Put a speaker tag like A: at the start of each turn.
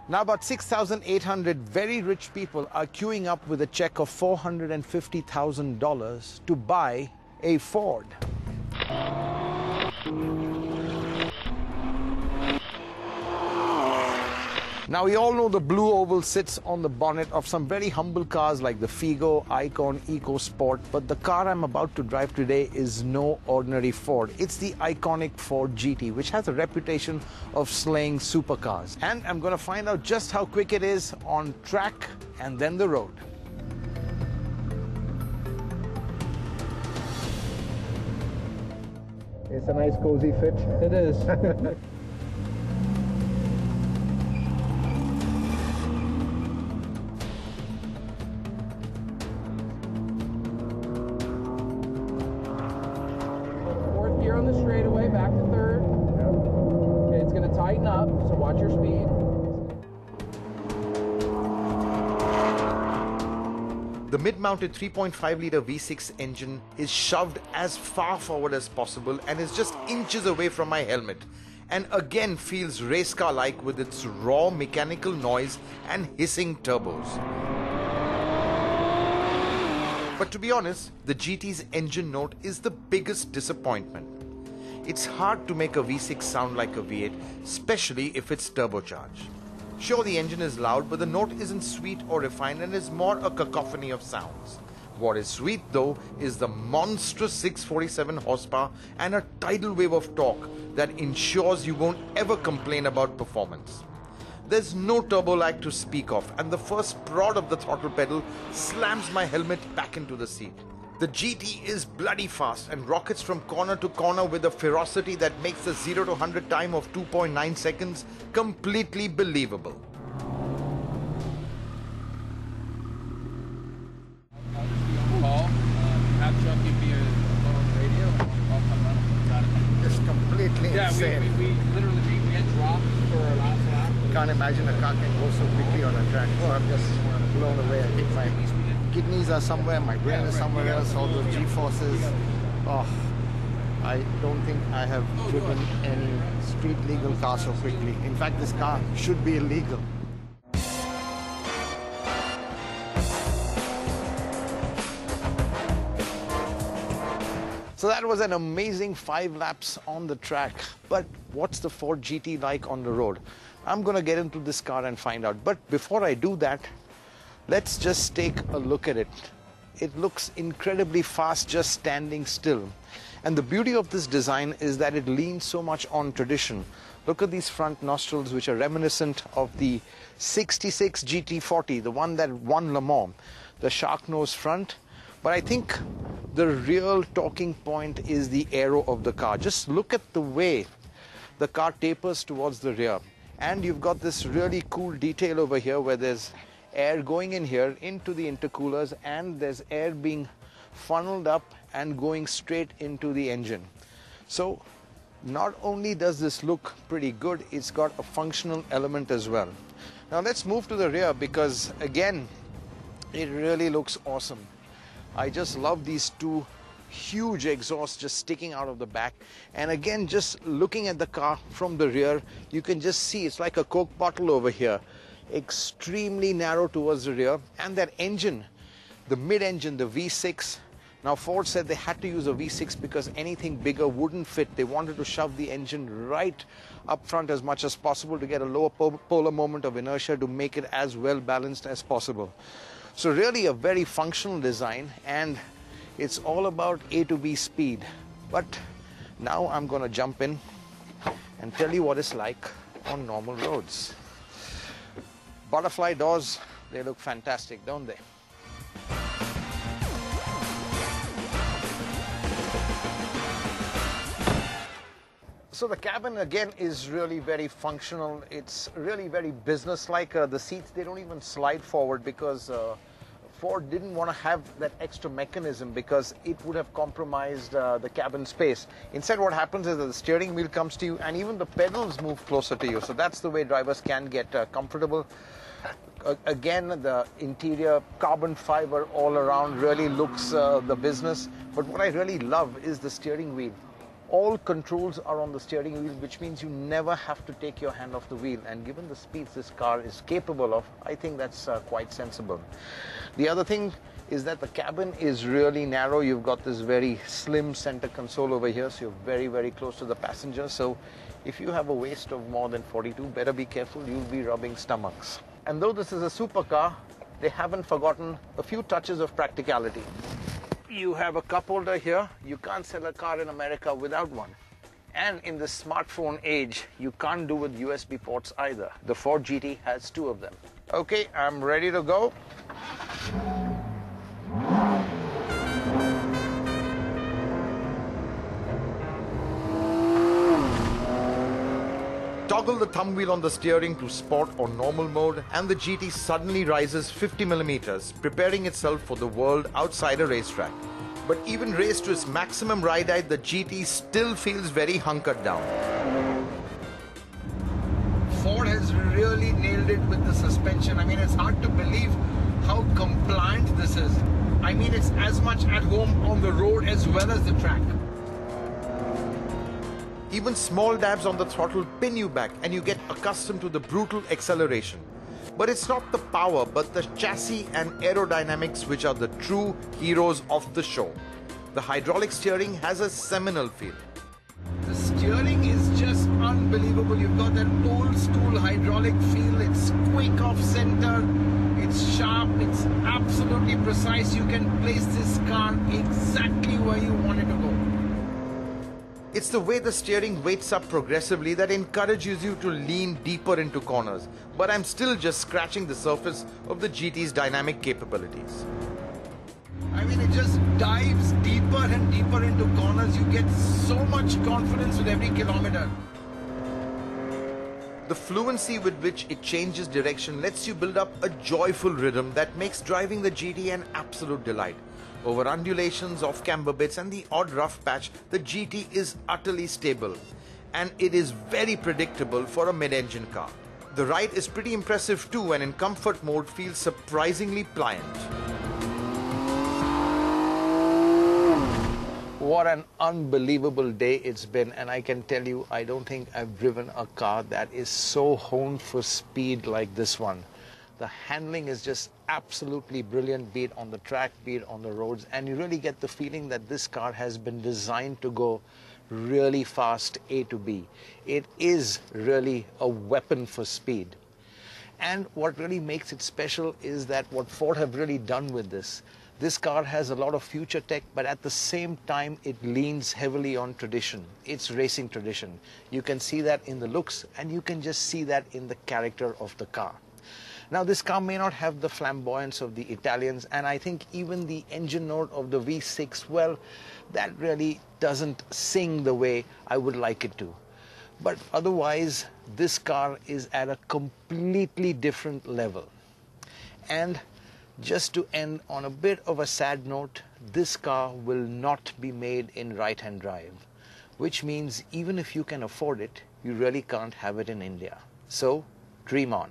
A: Now about 6,800 very rich people are queuing up with a check of $450,000 to buy a Ford. Now we all know the blue oval sits on the bonnet of some very humble cars like the Figo, Icon, EcoSport, but the car I'm about to drive today is no ordinary Ford. It's the iconic Ford GT, which has a reputation of slaying supercars. And I'm going to find out just how quick it is on track and then the road. It's a nice cozy fit.
B: It is. Fourth gear on the straightaway, back to third. Yep. Okay, it's going to tighten up, so watch your speed.
A: The mid-mounted 3.5-litre V6 engine is shoved as far forward as possible and is just inches away from my helmet, and again feels race car-like with its raw mechanical noise and hissing turbos. But to be honest, the GT's engine note is the biggest disappointment. It's hard to make a V6 sound like a V8, especially if it's turbocharged. Sure, the engine is loud, but the note isn't sweet or refined and is more a cacophony of sounds. What is sweet though is the monstrous 647 horsepower and a tidal wave of torque that ensures you won't ever complain about performance. There's no turbo lag to speak of, and the first prod of the throttle pedal slams my helmet back into the seat. The GT is bloody fast and rockets from corner to corner with a ferocity that makes the 0 to 100 time of 2.9 seconds completely believable. It's completely insane.
B: We literally had dropped for our last lap.
A: Can't imagine a car can go so quickly on a track. Well, I'm just blown away. I think my kidneys are somewhere, my brain is somewhere else, all those G-forces. Oh, I don't think I have driven any street legal car so quickly. In fact, this car should be illegal. So that was an amazing 5 laps on the track. But what's the Ford GT like on the road? I'm going to get into this car and find out. But before I do that, let's just take a look at it. It looks incredibly fast just standing still. And the beauty of this design is that it leans so much on tradition. Look at these front nostrils, which are reminiscent of the 66 GT40, the one that won Le Mans, the shark nose front. But I think the real talking point is the aero of the car. Just look at the way the car tapers towards the rear. And you've got this really cool detail over here where there's air going in here into the intercoolers, and there's air being funneled up and going straight into the engine. So not only does this look pretty good, it's got a functional element as well. Now let's move to the rear, because again, it really looks awesome. I just love these two huge exhausts just sticking out of the back. And again, just looking at the car from the rear, you can just see it's like a Coke bottle over here. Extremely narrow towards the rear. And that engine, the mid-engine, the V6, now Ford said they had to use a V6 because anything bigger wouldn't fit. They wanted to shove the engine right up front as much as possible to get a lower polar moment of inertia to make it as well balanced as possible. So really a very functional design, and it's all about A to B speed. But now I'm going to jump in and tell you what it's like on normal roads. Butterfly doors, they look fantastic, don't they? So the cabin again is really very functional. It's really very business-like. The seats, they don't even slide forward because Ford didn't want to have that extra mechanism because it would have compromised the cabin space. Instead, what happens is that the steering wheel comes to you and even the pedals move closer to you. So that's the way drivers can get comfortable. Again, the interior carbon fiber all around really looks the business. But what I really love is the steering wheel. All controls are on the steering wheel, which means you never have to take your hand off the wheel. And given the speeds this car is capable of, I think that's quite sensible. The other thing is that the cabin is really narrow. You've got this very slim center console over here, so you're very, very close to the passenger. So if you have a waist of more than 42, better be careful, you'll be rubbing stomachs. And though this is a supercar, they haven't forgotten a few touches of practicality. You have a cup holder here. You can't sell a car in America without one. And in this smartphone age, you can't do with USB ports either. The Ford GT has 2 of them. Okay, I'm ready to go. Toggle the thumb wheel on the steering to sport or normal mode, and the GT suddenly rises 50 millimeters, preparing itself for the world outside a racetrack. But even raised to its maximum ride height, the GT still feels very hunkered down. Ford has really nailed it with the suspension. I mean, it's hard to believe how compliant this is. I mean, it's as much at home on the road as well as the track. Even small dabs on the throttle pin you back and you get accustomed to the brutal acceleration. But it's not the power, but the chassis and aerodynamics which are the true heroes of the show. The hydraulic steering has a seminal feel. The steering is just unbelievable. You've got that old school hydraulic feel. It's quick off center, it's sharp, it's absolutely precise. You can place this car exactly where you want it to go. It's the way the steering weights up progressively that encourages you to lean deeper into corners. But I'm still just scratching the surface of the GT's dynamic capabilities. I mean, it just dives deeper and deeper into corners. You get so much confidence with every kilometer. The fluency with which it changes direction lets you build up a joyful rhythm that makes driving the GT an absolute delight. Over undulations, off-camber bits and the odd rough patch, the GT is utterly stable. And it is very predictable for a mid-engine car. The ride is pretty impressive too, and in comfort mode feels surprisingly pliant. What an unbelievable day it's been, and I can tell you, I don't think I've driven a car that is so honed for speed like this one. The handling is just absolutely brilliant, be it on the track, be it on the roads, and you really get the feeling that this car has been designed to go really fast A to B. It is really a weapon for speed. And what really makes it special is that what Ford have really done with this car has a lot of future tech, but at the same time it leans heavily on tradition. It's racing tradition. You can see that in the looks, and you can just see that in the character of the car. Now, this car may not have the flamboyance of the Italians, and I think even the engine note of the V6, well, that really doesn't sing the way I would like it to. But otherwise, this car is at a completely different level. And just to end on a bit of a sad note, this car will not be made in right-hand drive, which means even if you can afford it, you really can't have it in India. So, dream on.